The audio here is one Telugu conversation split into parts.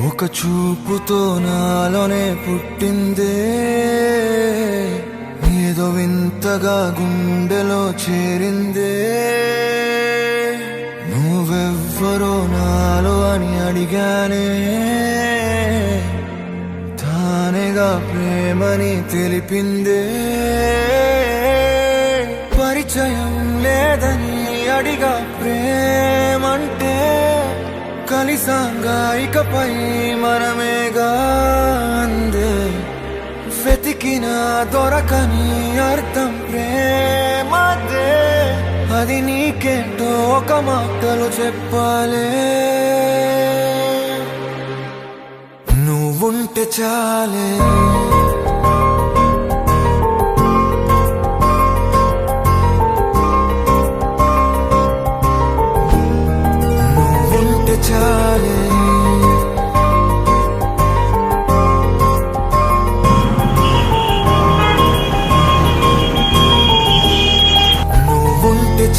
ఒక చూపుతో నాలోనే పుట్టిందే, ఏదో వింతగా గుండెలో చేరిందే. నువ్వెవ్వరో నాలో అని అడిగానే, తానేగా ప్రేమని తెలిపిందే. పరిచయం లేదని అడిగా ప్రేమంటే, కలిసాంగా ఇకపై మనమేగా అందే. వెతికిన దొరకని అర్థం ప్రేమదే, అది నీకేంటో ఒక మాటలు చెప్పాలే. నువ్వుంటే చాలే, నువ్వుంటే చాలే.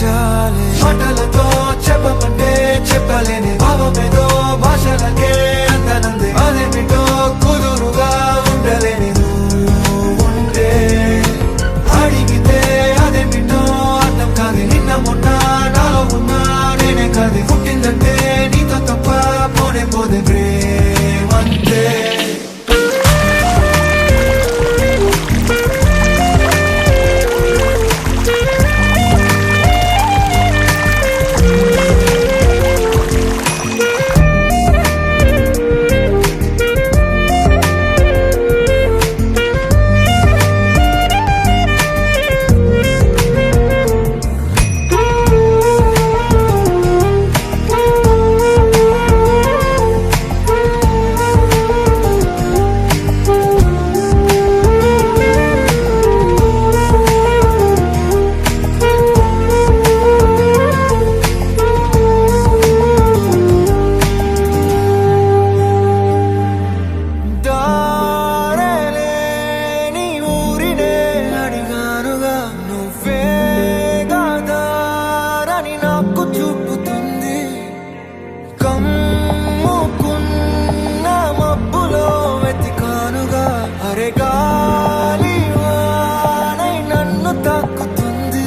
చాలే మాటలతో చెప్పమంటే చెప్పలేని భావమేదో భాషలకే అందనందే. అదేమిటో కుదురుగా ఉండలేని నువ్వుంటే, అడిగితే అదేమిటో అర్థం కాదు. నిన్న మొన్న నాలో ఉన్నా నేనే కాదు. పుట్టిందంటే నీతో తప్ప పోనే పోదే ప్రేమంతే.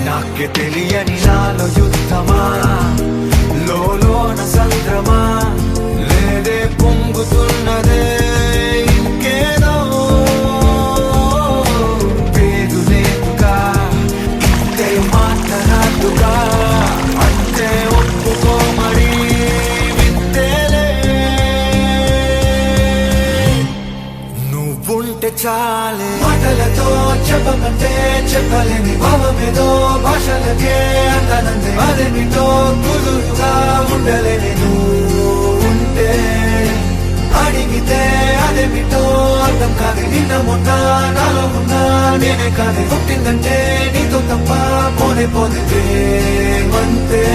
నాకే తెలియని నాలో యుద్ధమా, లోన సంద్రమా, లేదే పొంగుతున్నదే ఇంకేదో. పేరు లేదుగా ఇంతే మాట్లాడుగా, అంతే ఒప్పుకో మరి వింతేలే. నువ్వుంటే చాలే మాటలతో చెప్పమంటే చెప్పలేని భావమేదో భాషలకే అందనందే. అదేమిటో కుదురుగా ఉండలేని నువ్వుంటే, అడిగితే అదేమిటో అర్థం కాదు. నిన్న మొన్న నాలో ఉన్నా నేనే కాదు. పుట్టిందంటే నీతో తప్ప పోనే పోదే ప్రేమంతే.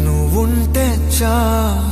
నువ్వుంటే చాలు.